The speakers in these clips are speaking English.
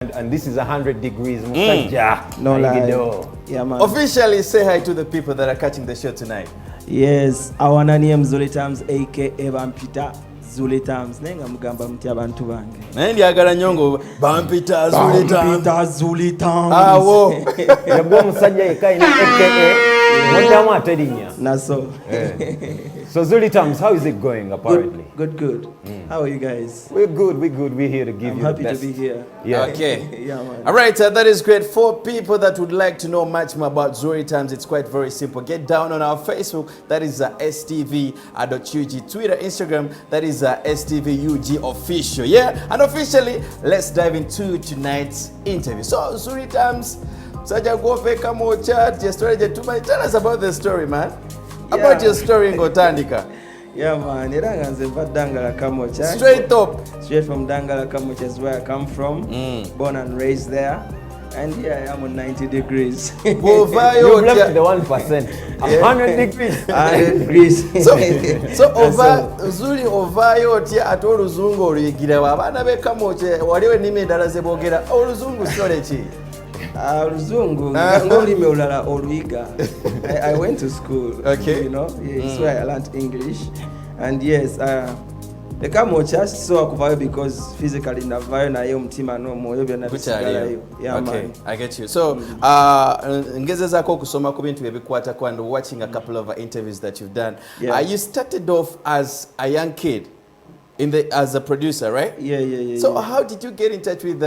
And this is 100 Degrees. No lie. Yeah, man. Officially say hi to the people that are catching the show tonight. Yes, our name Zulitums, aka Bampita Zulitums. Nenga mugamba mti abantu bange. Naye agala nyongo Bampita Zulitums. Bampita Zulitums. Awo. Yabwo musajja yekaina aka Modamu atelinya. Naso. So Zulitums, how is it going apparently? Good. How are you guys? We're good. We're here to give you the best. I'm happy to be here. Yeah. Okay. Yeah, man. All right, that is great. For people that would like to know much more about Zulitums, it's quite very simple. Get down on our Facebook, that is STV.UG. Twitter, Instagram, that is STVUG official. Yeah, and officially, let's dive into tonight's interview. So Zulitums, tell us about the story, man. About your story in Gotandika. Yeah, man. Straight up. Straight from Dangala Kamocha is where I come from. Born and raised there. And here I am on 90 degrees. You've left the 1%. 100 degrees. 100 degrees. So over Zuli ovayo tia atoluzungu oligira abana be Kamocha waliwe nime ndala zebogera oluzungu sole ki. Oluzungu ngolime ulala oluyiga. I went to school. Okay. You know, it's where I learned English. And yes, the Kamocha so akuvayo because physically navayo na yo mtima no moyo byonna bisigala yo. Yeah, okay, man. I get you. So ngezezako kusoma ku bintu ebikwata kwa and watching a couple of interviews that you've done. Yeah. You started off as a young kid as a producer, right? Yeah. So how did you get in touch with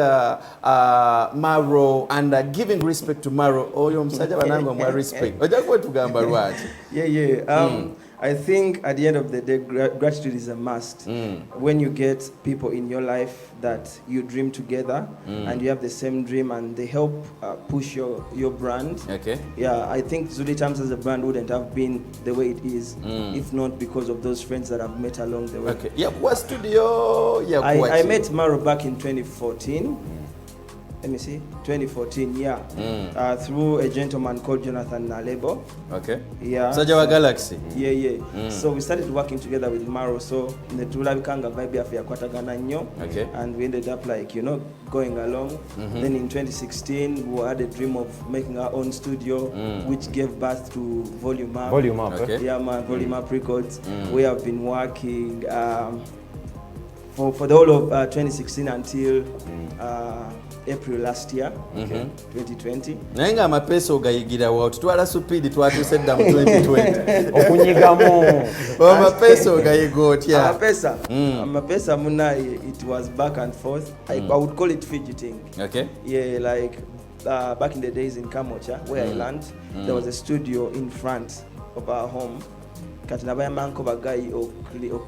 Maro and giving respect to Maro? Oyo msajja banango mwa respect. Ojakwe tugamba lwaki? Yeah. I think at the end of the day, gratitude is a must. When you get people in your life that you dream together and you have the same dream and they help push your brand. Okay. Yeah, I think Zulitums as a brand wouldn't have been the way it is if not because of those friends that I've met along the way. Okay. Yeah, what studio? Yeah, I met Maro back in 2014. Let me see, 2014, yeah. Through a gentleman called Jonathan Nalebo. Okay. Yeah. Sajawa Galaxy. Yeah. So we started working together with Maro. So the Tulabikanga vibe ya kwatagana nyo. Okay. And we ended up going along. Then in 2016, we had a dream of making our own studio, which gave birth to Volume Up. Volume Up. Okay. Yeah, man, Volume Up Records. We have been working for the whole of 2016 until April last year, 2020. Nayenga amapeso gayigira wa tutwala supidi twatuse dda mu 2020. Okunyigamu. Amapeso gayigotya. Amapesa muna it was back and forth. I would call it fidgeting. Okay. Yeah, like back in the days in Kamocha where I learned, there was a studio in front of our home. Katinabayamanko bagai or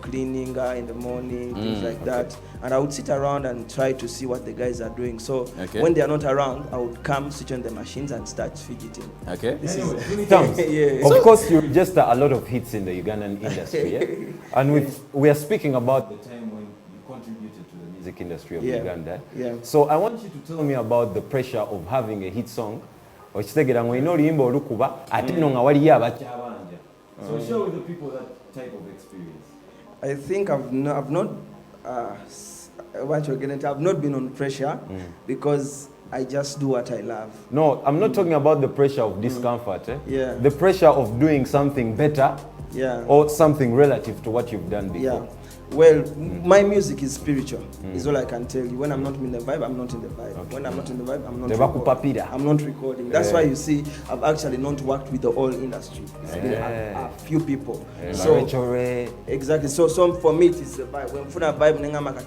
cleaning in the morning, things like that. And I would sit around and try to see what the guys are doing. So when they are not around, I would come, switch on the machines and start fidgeting. Okay. This is yeah. Of course, you register a lot of hits in the Ugandan industry, yeah? And we are speaking about the time when you contributed to the music industry of Uganda. Yeah. So I want you to tell me about the pressure of having a hit song. So share with the people that type of experience. I think I've not been on pressure because I just do what I love. No, I'm not talking about the pressure of discomfort. Yeah. The pressure of doing something better. Yeah. Or something relative to what you've done before. Yeah. Well, my music is spiritual. Is all I can tell you. When I'm not in the vibe, I'm not in the vibe. Okay. When I'm not in the vibe, I'm not recording. I'm not recording. That's why you see I've actually not worked with the whole industry. It's been a few people. So exactly. So for me it is the vibe. When for a vibe,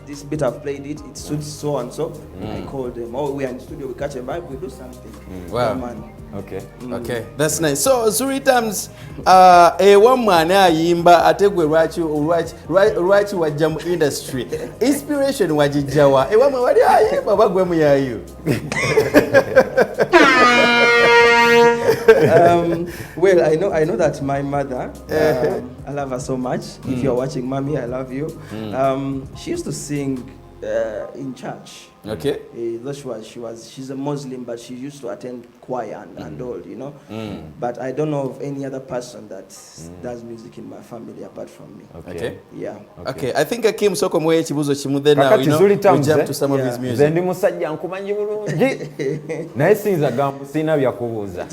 this bit I've played it suits so and so. I call them. Oh, we are in the studio. We catch a vibe. We do something. Wow. Man. Okay, that's nice. So Zulitums, one man yimba ategwe lwaki wajja mu industry. Inspiration wajijawa. One man wali ayimba bagwe mu yayu. Well, I know that my mother, I love her so much. If you're watching, Mommy, I love you. She used to sing in church. Okay. Though she's a Muslim, but she used to attend choir and all, you know. But I don't know of any other person that does music in my family apart from me. Okay. Yeah. Okay. I think Kim Soko mwe chibuzo chimude now, you know, Zulitums, we jump to some of his music. Zendi musajja nkumanyi bulungi. Naye sinza gambo sina byakubuuza.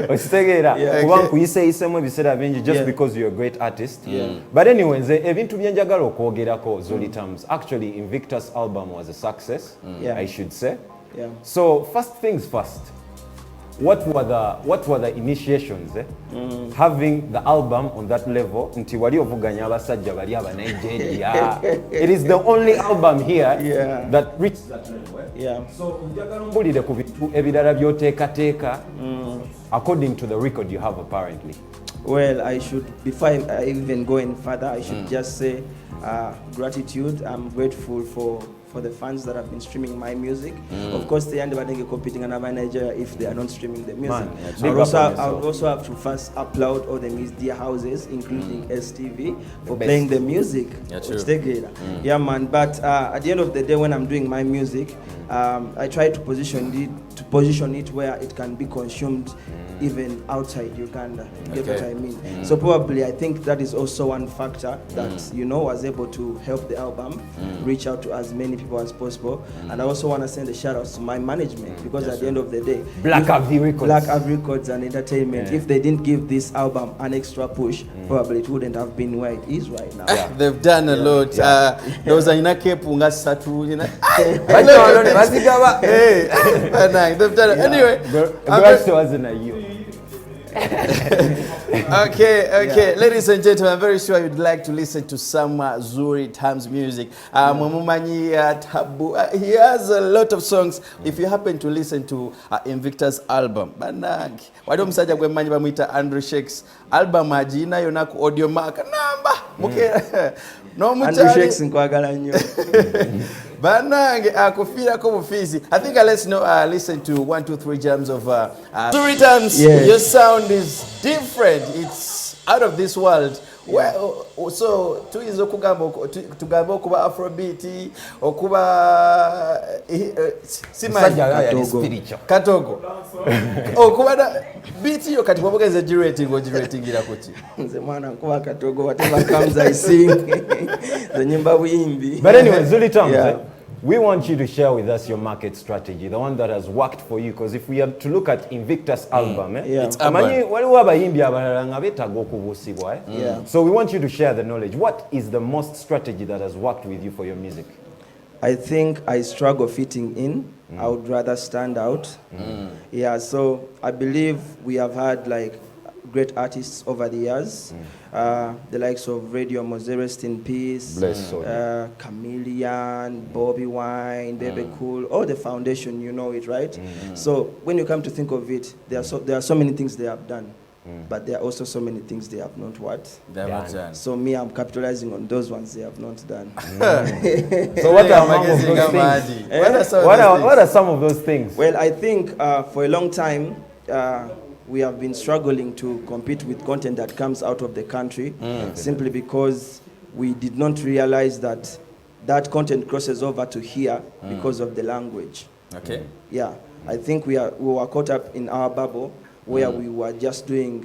Okitegeera kuba nkuyiseyisemu ebiseera bingi just because you're a great artist. But anyway, ebintu byenjagala okwogerako Zulitums. Actually, Invictus album was a success, I should say. So first things first, what were the initiations having the album on that level? Nti wali ovuganya abasajja bali aba Nigeria. It is the only album here that reached that level. So njagala mbulire ku bitu ebirala byoteekateeka according to the record you have apparently. Well, before I even go any further, I should just say gratitude. I'm grateful for the fans that have been streaming my music. Of course, they aren't competing in Nigeria if they are not streaming the music. I would also have to first applaud all the media houses, including STV, for playing the music. Yeah, man. But at the end of the day, when I'm doing my music, I try to position it where it can be consumed even outside Uganda. You get what I mean? So probably I think that is also one factor that was able to help the album reach out to as many people as possible. And I also want to send a shout out to my management, because at the end of the day, Black Ave Records and Entertainment, if they didn't give this album an extra push, probably it wouldn't have been where it is right now. They've done a lot. There was a inakepunga satu, they've done it. Anyway, okay. Ladies and gentlemen, I'm very sure you'd like to listen to some Zulitums music. He has a lot of songs. If you happen to listen to Invictus album, why don't you go Andrew Shakes album ajina yonaku audio mark number no Andrew Shakes nkwagala nnyo. Banange akufira ko bufizi. I think let's listen to 1 2 3 jams of Zulitums. Your sound is different. It's out of this world. Well, so tuizo kugamba okuba Afrobeat okuba Katogo okuba beat yo kati bwoga exaggerating ira kuti nze mwana nkuba Katogo whatever comes I sing the nyimba buyimbi. But anyway, Zulitums, we want you to share with us your market strategy, the one that has worked for you. Because if we have to look at Invictus album, it's so we want you to share the knowledge. What is the most strategy that has worked with you for your music? I think I struggle fitting in. I would rather stand out. So I believe we have had like great artists over the years, the likes of Radio Mose, rest in peace, Chameleon, Bobby Wine, Baby Cool, all the foundation, you know it, right? So when you come to think of it, there are so many things they have done, but there are also so many things they have not done. So me, I'm capitalizing on those ones they have not done. So what are some of those things? What are some of those things? Well, I think for a long time, we have been struggling to compete with content that comes out of the country, simply because we did not realize that content crosses over to here because of the language. I think we were caught up in our bubble where we were just doing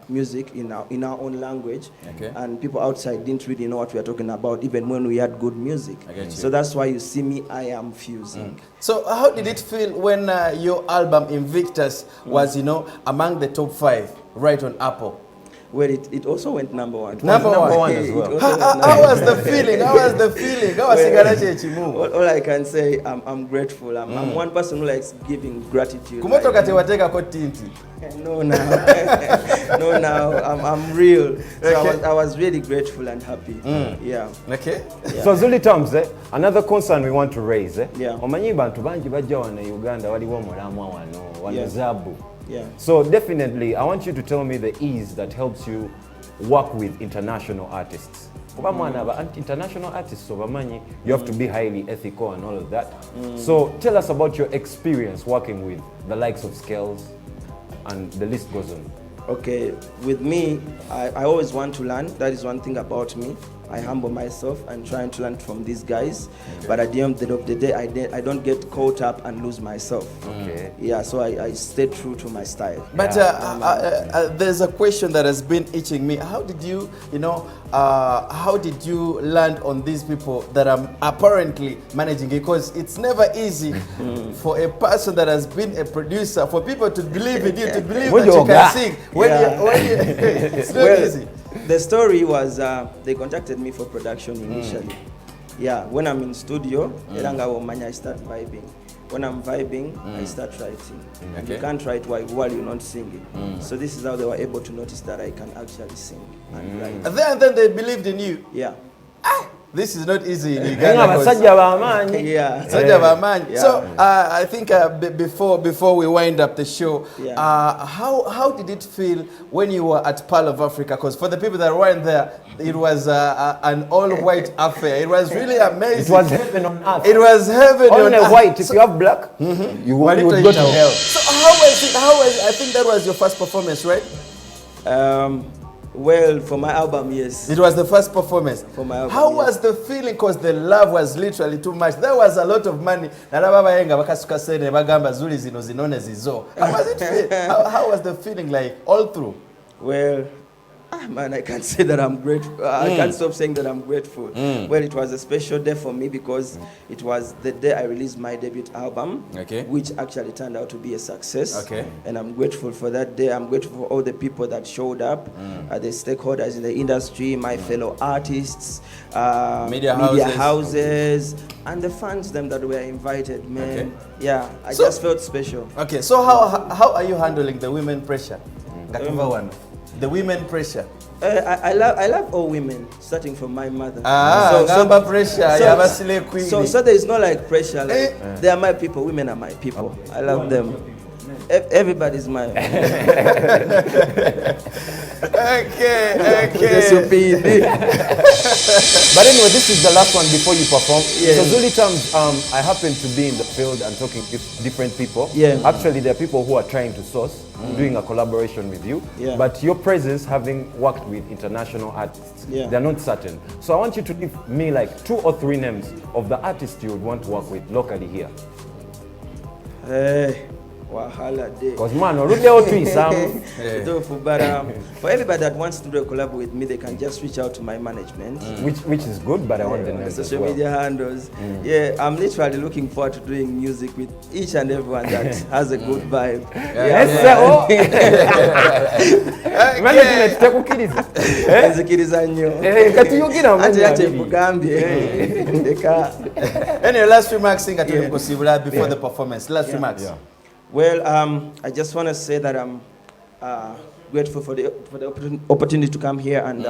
music in our own language, and people outside didn't really know what we were talking about, even when we had good music. So that's why you see me, I am fusing. So how did it feel when your album Invictus was, among the top 5 right on Apple? Well, it also went number 1. Number one as well. How was the feeling? How was the feeling? All I can say, I'm grateful. I'm one person who likes giving gratitude. No, I'm real. So I was really grateful and happy. So Zulitums, another concern we want to raise. Omanyi bantu bangi bajja wana Uganda waliwo mulamwa wano zabu. So definitely, I want you to tell me the ease that helps you work with international artists. International artists, you have to be highly ethical and all of that. So tell us about your experience working with the likes of Scales, and the list goes on. Okay, with me, I always want to learn. That is one thing about me. I humble myself and trying to learn from these guys. Okay. But at the end of the day, I don't get caught up and lose myself. Okay. Yeah, so I stay true to my style. But there's a question that has been itching me. How did you, how did you land on these people that are apparently managing? Because it's never easy for a person that has been a producer, for people to believe in you, to believe that you can sing. It's not easy. The story was they contacted me for production initially. Yeah, when I'm in studio, I start vibing. When I'm vibing, I start writing. Okay. You can't write while you're not singing. So this is how they were able to notice that I can actually sing and write. And then they believed in you. Yeah. This is not easy in Uganda. So I think before we wind up the show, how did it feel when you were at Pearl of Africa? Because for the people that weren't there, it was an all-white affair. It was really amazing. It was heaven on earth. It was heaven on earth. White. If you have black, you would go to hell. So how was it? I think that was your first performance, right? Well, for my album, yes. It was the first performance. For my album, how was the feeling? Because the love was literally too much. There was a lot of money. How was it feel? How was the feeling like all through? Well, man, I can't say that I'm grateful. I can't stop saying that I'm grateful. Well, it was a special day for me because it was the day I released my debut album, which actually turned out to be a success. And I'm grateful for that day. I'm grateful for all the people that showed up, the stakeholders in the industry, my fellow artists, media houses, and the fans them that were invited, man. Yeah, I just felt special. Okay, so how are you handling the women pressure? The women pressure. I love all women, starting from my mother. So there is no like pressure. Like, they are my people. Women are my people. I love them. Everybody's mine. Okay. But anyway, this is the last one before you perform. So Zulitums, I happen to be in the field and talking to different people. Actually, there are people who are trying to source, doing a collaboration with you. But your presence, having worked with international artists, they're not certain. So I want you to give me like 2 or 3 names of the artists you would want to work with locally here. Because man, but for everybody that wants to do a collab with me, they can just reach out to my management, which is good. But I want the names social media handles. Yeah, I'm literally looking forward to doing music with each and everyone that has a good vibe. Any last remarks before the performance? Last remarks. Well, I just want to say that I'm grateful for the opportunity to come here and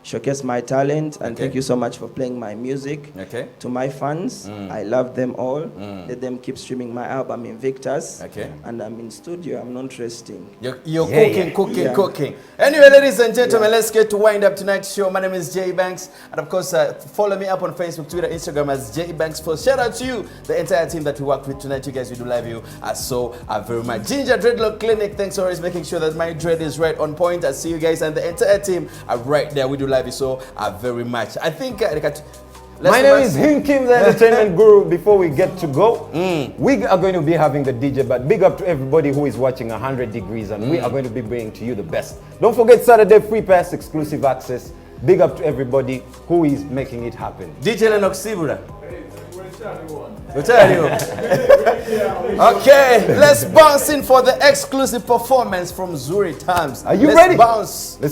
showcase my talent, and thank you so much for playing my music. To my fans, I love them all. Let them keep streaming my album Invictus. And I'm in studio. I'm not resting. You're cooking. Anyway, ladies and gentlemen, let's get to wind up tonight's show. My name is J Banks, and of course, follow me up on Facebook, Twitter, Instagram as J Banks. Shout out to you, the entire team that we worked with tonight. You guys, we do love you so very much. Ginger Dreadlock Clinic, thanks for always making sure that my dread is right on point. I see you guys, and the entire team are right there. We do love you so very much. I think my name is Hinkim, the entertainment guru. Before we get to go, we are going to be having the DJ, but big up to everybody who is watching 100 Degrees, and we are going to be bringing to you the best. Don't forget Saturday free pass, exclusive access. Big up to everybody who is making it happen. DJ Lennox Sibura. Okay, let's bounce in for the exclusive performance from Zulitums. Are you ready? Bounce.